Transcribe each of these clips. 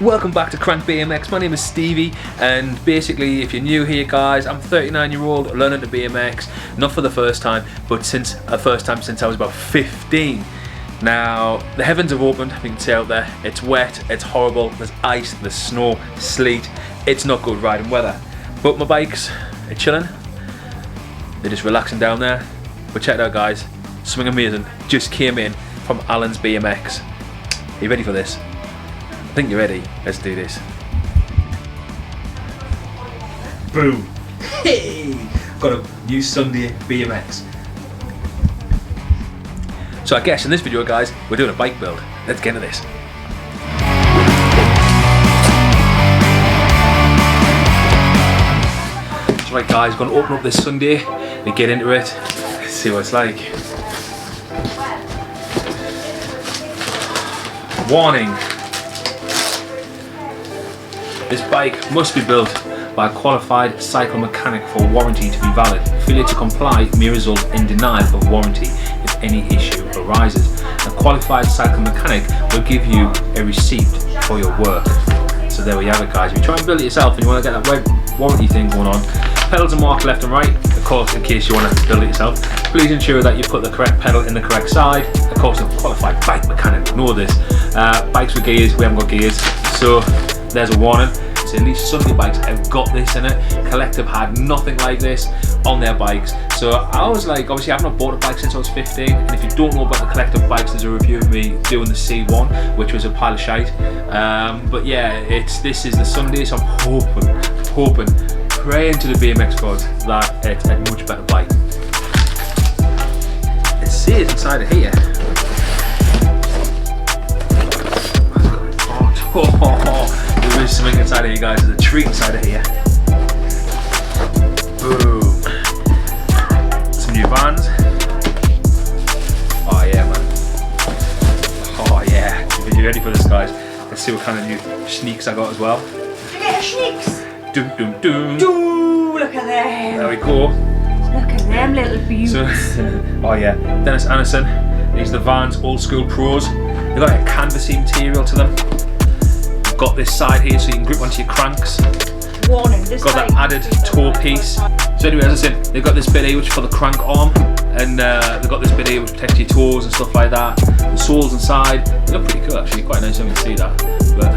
Welcome back to Crank BMX. My name is Stevie, and basically if you're new here guys, I'm a 39-year-old learning to BMX, not for the first time, but since I was about 15. Now the heavens have opened, you can see out there, it's wet, it's horrible, there's ice, there's snow, sleet, it's not good riding weather. But my bikes are chilling, they're just relaxing down there. But check it out guys, something amazing just came in from Alan's BMX. Are you ready for this? I think you're ready. Let's do this. Boom. Hey! Got a new Sunday BMX. So I guess in this video guys, we're doing a bike build. Let's get into this. So right guys, going to open up this Sunday and get into it. Let's see what it's like. Warning. This bike must be built by a qualified cycle mechanic for warranty to be valid. Failure to comply may result in denial of warranty if any issue arises. A qualified cycle mechanic will give you a receipt for your work. So there we have it guys. If you try and build it yourself and you want to get that red warranty thing going on, pedals are marked left and right, of course in case you want to build it yourself. Please ensure that you put the correct pedal in the correct side. Of course a qualified bike mechanic know this. Bikes with gears, we haven't got gears, so there's a warning. So at least Sunday bikes have got this in it. Collective had nothing like this on their bikes. So I was like, obviously I've not bought a bike since I was 15, and if you don't know about the Collective bikes, there's a review of me doing the C1, which was a pile of shite. But yeah, this is the Sunday, so I'm hoping, praying to the BMX gods that it's a much better bike. Let's see it inside of here. There is something inside of here guys, there's a treat inside of here. Boom. Some new Vans. Oh yeah man. Oh yeah. Are you ready for this guys? Let's see what kind of new sneaks I got as well. Did you get your sneaks? Doom doom doom. Ooh, look at them. There we go. Look at them little beauties. So, oh yeah, Dennis Anderson. These are the Vans Old School Pros. They've got a canvasy material to them. Got this side here so you can grip onto your cranks. Warning, this got that added toe piece. So anyway, as I said, they've got this bit here which is for the crank arm, and they've got this bit here which protects your toes and stuff like that. The soles inside, they look pretty cool actually, quite nice, you can see that. But I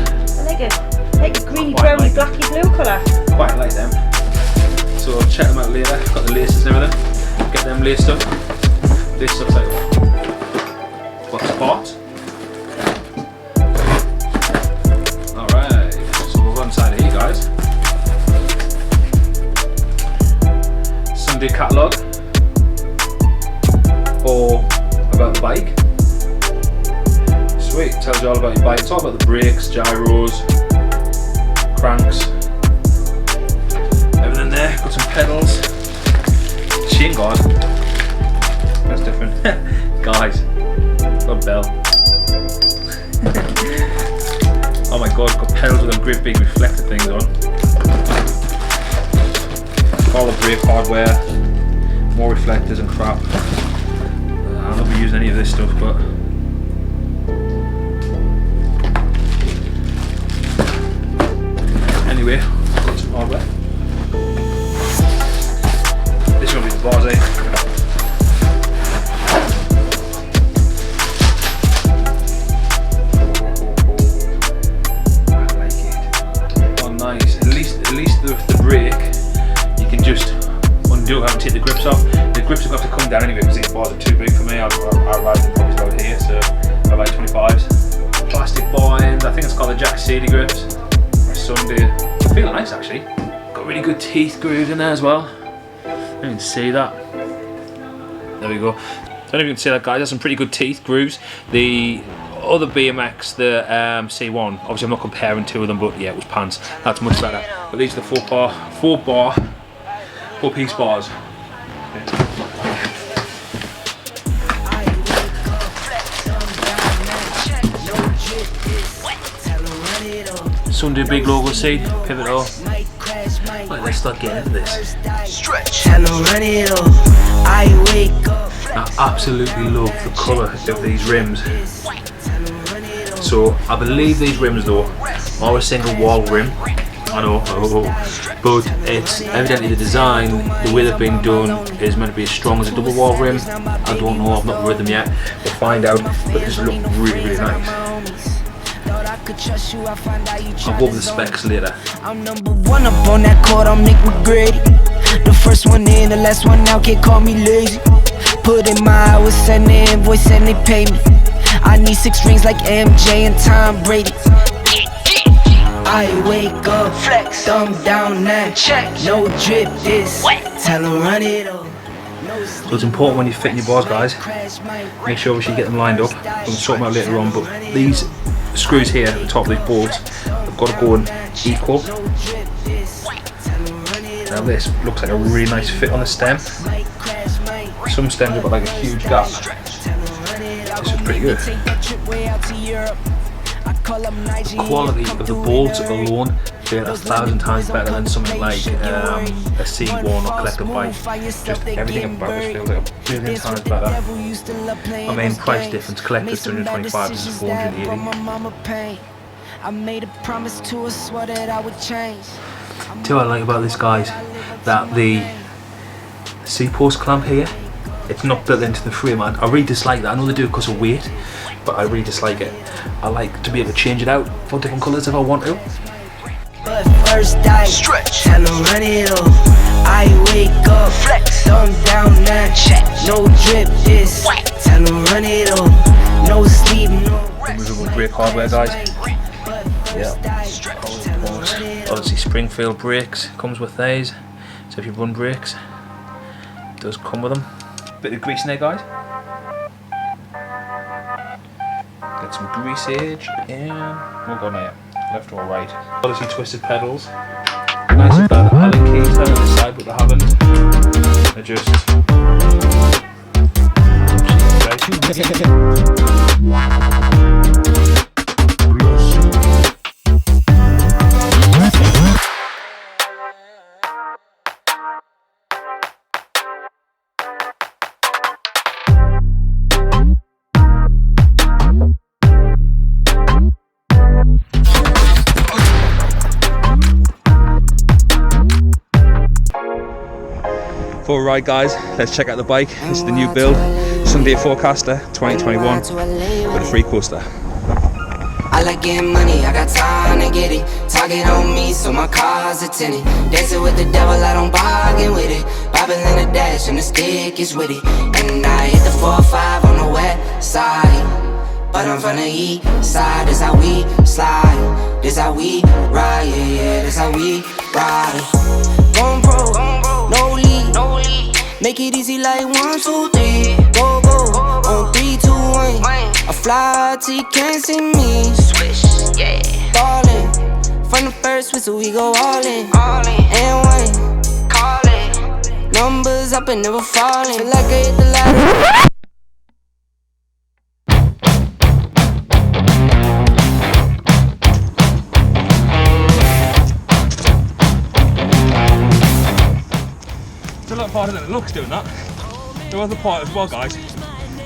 like a greeny, browny, blacky blue colour. Quite like them. So I'll check them out later. Got the laces and everything. Get them laced up. This looks like what spot. Inside of here guys, Sunday catalogue or about the bike. Sweet, tells you all about your bike. It's all about the brakes, gyros, cranks, everything there. Got some pedals, chain guard, that's different. Guys, got a bell. Oh my god, got pedals with them great big reflector things on. All the brake hardware, more reflectors and crap. I'll not be using any of this stuff, but anyway, got some hardware. This is going to be the bars, eh? At least the brake, you can just undo it and take the grips off. The grips have got to come down anyway because these bars are too big for me. I ride them probably about here, so I like 25s. Plastic ball ends, I think it's called the Jack Sadie grips. Sunday, I feel nice actually. Got really good teeth grooves in there as well. You can see that. There we go. I don't know if you can see that guys, there's some pretty good teeth grooves. The other BMX, the C1, obviously I'm not comparing two of them, but yeah, it was pants. That's much better. But these are the four piece bars. Sunday big logo seat, pivotal. Right, let's start getting into this. Stretch. I absolutely love the colour of these rims. So I believe these rims though are a single wall rim. I know, but it's evidently the design, the way they've been done, is meant to be as strong as a double wall rim. I don't know, I've not rid them yet. We'll find out, but they just look really, really nice. I'll go over the specs later. I'm number one up on that court, I'm Nick McGrady. The first one in, the last one out, can't call me lazy. Put in my hours, send the invoice and they pay me. I need 6 rings like MJ and Tom Brady. I wake up, flex, thumb down that check. No drip this, tell them run it up. So it's important when you're fitting your bars, guys, make sure you get them lined up. We'll sort them out later on, but these screws here at the top of these bolts have got to go in equal. Now this looks like a really nice fit on the stem. Some stems have got like a huge gap. This is pretty good. The quality of the bolts alone feel 1,000 times better than something like a C1 or collector bike. Just everything about this feels like a billion times better. I mean, price difference, collector's 225, this is 480. Tell what I like about this, guys, that the C-post clamp here, it's not built into the frame. I really dislike that. I know they do it because of weight, but I really dislike it. I like to be able to change it out for different colours if I want to. But first I stretch, tell them run it up. I wake up, flex, thumb down that check. No drip this, tell them run it up. No sleep, no rest. Removable brake hardware, guys. Yeah. Odyssey Springfield brakes comes with these. So if you run brakes, it does come with them. Bit of grease in there, guys. Get some greasage in. We'll go now. Left or right. Odyssey twisted pedals. Nice with that Allen key to the side, but they haven't. Adjust. For a ride, guys, let's check out the bike. This is the new build, Sunday Forecaster 2021 with a freecoaster. I like getting money, I got time to get it. Target on me, so my car's a tenant. Dancing with the devil, I don't bargain with it. Bobbing in the dash and the stick is with it. And I hit the 4-5 on the west side, but I'm from the east side. This how we slide, this how we ride, yeah, this how we ride. Going pro, no lead. Make it easy like 1, 2, 3. Go, go, on 3, 2, 1. I fly till you can't see me. Swish, yeah. Ballin', from the first whistle we go all in. And one, call it. Numbers up and never falling. Feel like I hit the ladder. It's a lot harder than it looks doing that. The other part as well, guys,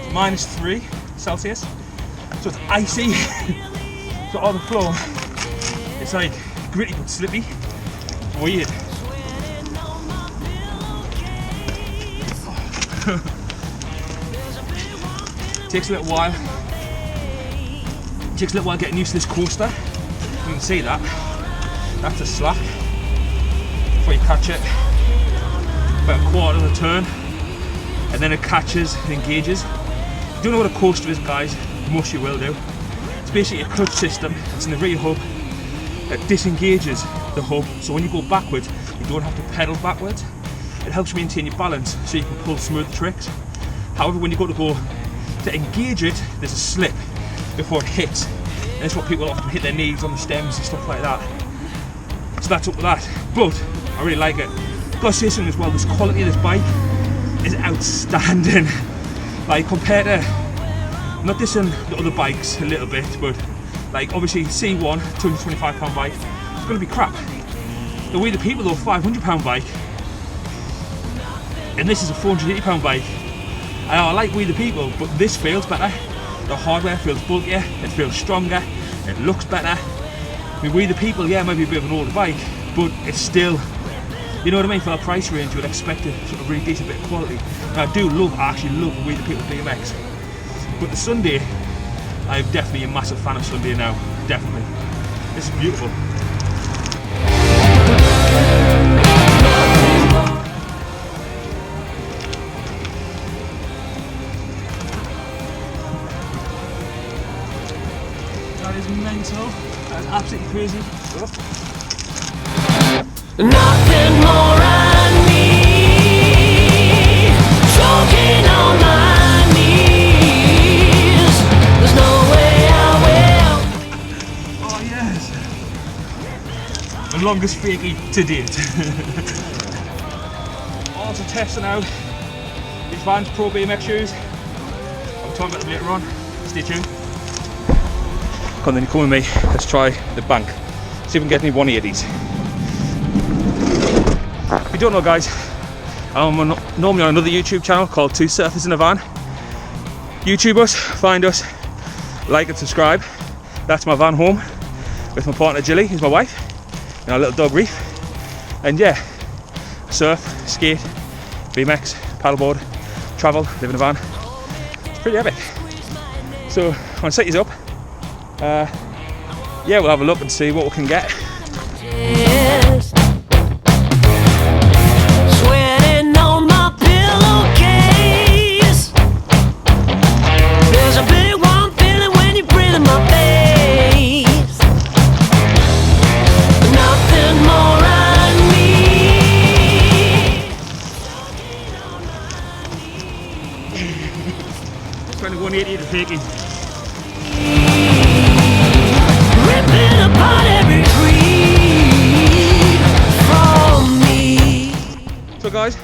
-3 Celsius, so it's icy. So on the floor, it's like gritty but slippy. It's weird. Takes a little while. Takes a little while getting used to this coaster. You can see that. That's a slack before you catch it. About a quarter of the turn, and then it catches and engages. If you don't know what a coaster is, guys, most you will do. It's basically a clutch system. It's in the rear hub that disengages the hub, so when you go backwards, you don't have to pedal backwards. It helps you maintain your balance so you can pull smooth tricks. However, when you go to engage it, there's a slip before it hits, and that's what people often hit their knees on the stems and stuff like that. So that's up with that, but I really like it. Got to say something as well, this quality of this bike is outstanding. Like compared to, not dissing the other bikes a little bit, but like obviously C1, £225 bike, it's going to be crap. The We The People though, £500 bike, and this is a £480 bike. I like We The People, but this feels better. The hardware feels bulkier, it feels stronger, it looks better. I mean, we the people, yeah, it might be a bit of an older bike, but it's still, you know what I mean, for that price range you would expect a sort of really decent bit of quality. And I actually love We the People BMX. But the Sunday, I'm definitely a massive fan of Sunday now, definitely. This is beautiful. That is mental. That is absolutely crazy. Nothing more I need. Choking on my knees. There's no way I will. Oh yes. The longest fakie to date. Also testing out these Vans Pro BMX shoes. I'll talk about them later on. Stay tuned. Come with me, let's try the bank. See if we can get any 180s. If you don't know, guys, I'm normally on another YouTube channel called Two Surfers in a Van. YouTube us, find us, like and subscribe. That's my van home with my partner Jilly, who's my wife, and our little dog Reef. And yeah, surf, skate, BMX, paddleboard, travel, live in a van. It's pretty epic. So I'm gonna set these up. Yeah, we'll have a look and see what we can get. Sweating on my pillowcase. There's a big warm feeling when you breathe in my face. Nothing more I need. 180 to Faky. Ripping apart every creed from me. So guys,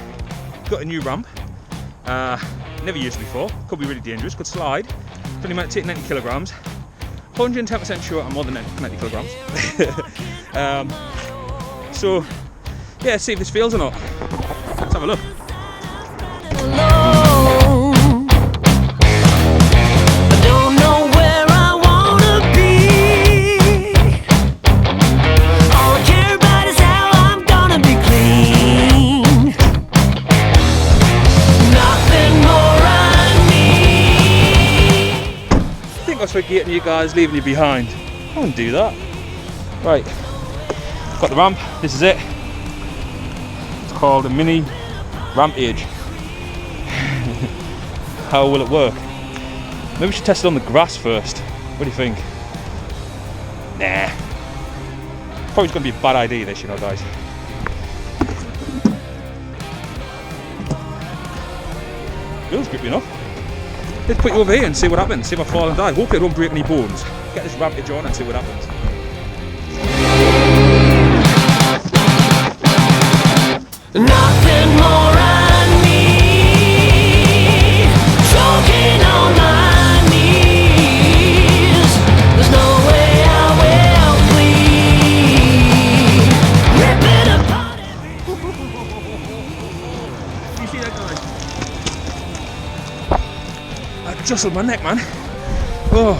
got a new ramp. Never used it before. Could be really dangerous. Could slide. It's only meant to take 90 kilograms. 110% sure I'm more than 90 kilograms. So yeah, see if this feels or not. Let's have a look. Forgetting you guys, leaving you behind. I wouldn't do that. Right, got the ramp. This is it. It's called a Mini Rampage. How will it work? Maybe we should test it on the grass first. What do you think? Nah. Probably going to be a bad idea this, you know, guys. Feels grippy enough. Let's put you over here and see what happens, see if I fall and die. Hopefully I don't break any bones. Get this rampage on and see what happens. Nothing more I need. Choking on my knees. There's no way I will bleed. Ripping apart You see that, guys? I jostled my neck, man. Oh,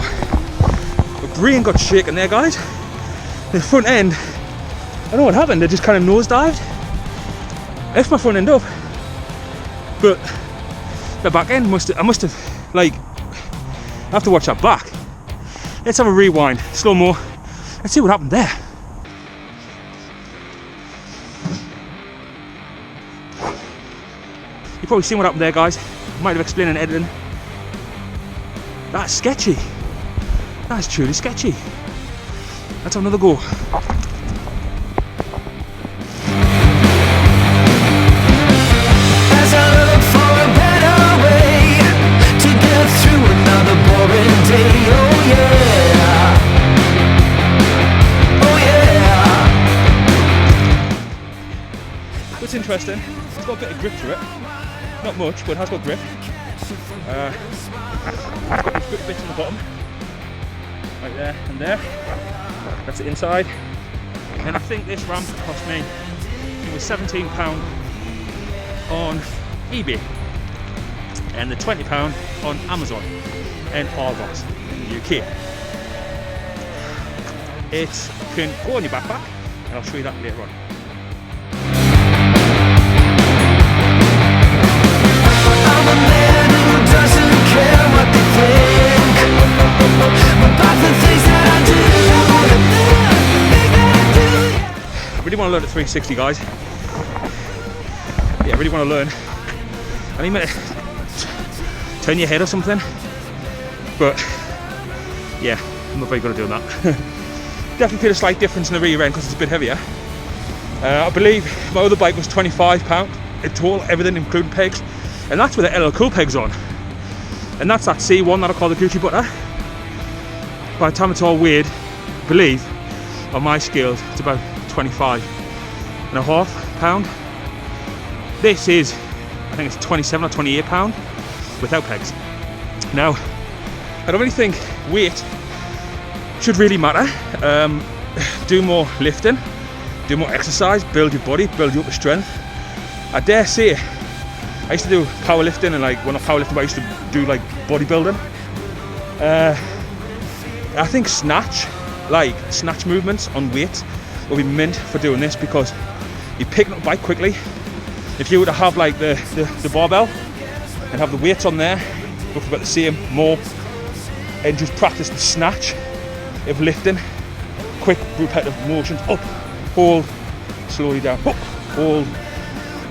my brain got shaken there, guys. The front end, I don't know what happened. It just kind of nosedived. I left my front end up, but the back end I must have, like, I have to watch that back. Let's have a rewind, slow mo. Let's see what happened there. You've probably seen what happened there, guys. Might have explained in editing. That's sketchy. That's truly sketchy. Let's have another go. as I look for a better way to get through another boring day. Oh yeah. Oh yeah. What's interesting, it's got a bit of grip to it. Not much, but it has got grip. Got these grip bits on the bottom. Right there and there. That's the inside. And I think this ramp cost me, it was £17 on eBay and the £20 on Amazon. in Argos, in the UK. It can go on your backpack, and I'll show you that later on. I'm a man who doesn't care what they think about the things that I do. I really want to learn at 360, guys. Yeah, I really want to learn. I need to turn your head or something. But yeah, I'm not very good at doing that. Definitely feel a slight difference in the rear end because it's a bit heavier. I believe my other bike was £25 in total, everything including pegs. And that's with the LL Cool pegs on. And that's that C1 that I call the Gucci butter. By the time it's all weighed, I believe on my scales it's about £25.5. This is, I think it's £27 or £28 without pegs. Now, I don't really think weight should really matter. Do more lifting, do more exercise, build your body, build you up with strength. I dare say, I used to do powerlifting, and like, well, not powerlifting, but I used to do like bodybuilding. I think snatch movements on weight will be meant for doing this, because you pick up the bike quickly. If you were to have like the barbell and have the weights on there, go for about the same, more, and just practice the snatch of lifting, quick repetitive motions, up, hold, slowly down, up, hold,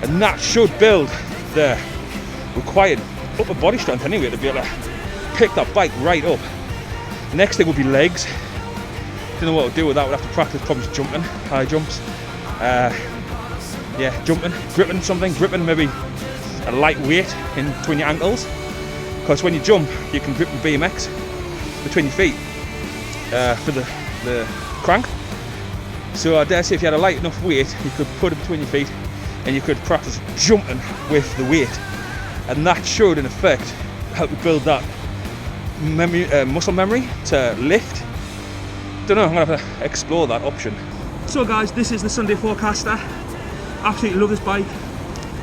and that should build the required upper body strength anyway to be able to pick that bike right up. The next thing would be legs. Don't know what I'll do with that. We'll have to practice probably jumping, high jumps. Yeah, jumping, gripping maybe a light weight in between your ankles, because when you jump you can grip the BMX between your feet for the crank. So I dare say if you had a light enough weight, you could put it between your feet and you could practice jumping with the weight, and that should in effect help you build that muscle memory to lift. Don't know, I'm gonna have to explore that option. So guys, this is the Sunday Forecaster. Absolutely love this bike.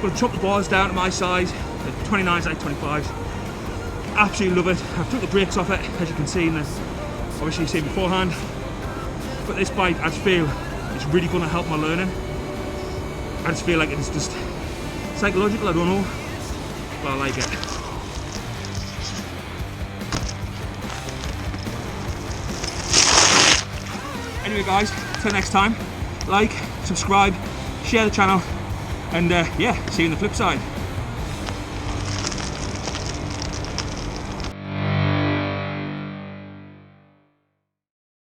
Gonna chop the bars down to my size, 29s, like 25s. Absolutely love it. I've took the brakes off it, as you can see in the, obviously you've seen beforehand. But this bike, I just feel it's really gonna help my learning. I just feel like it's just psychological, I don't know, but I like it. Anyway guys, till next time, like, subscribe, share the channel, and yeah, see you on the flip side.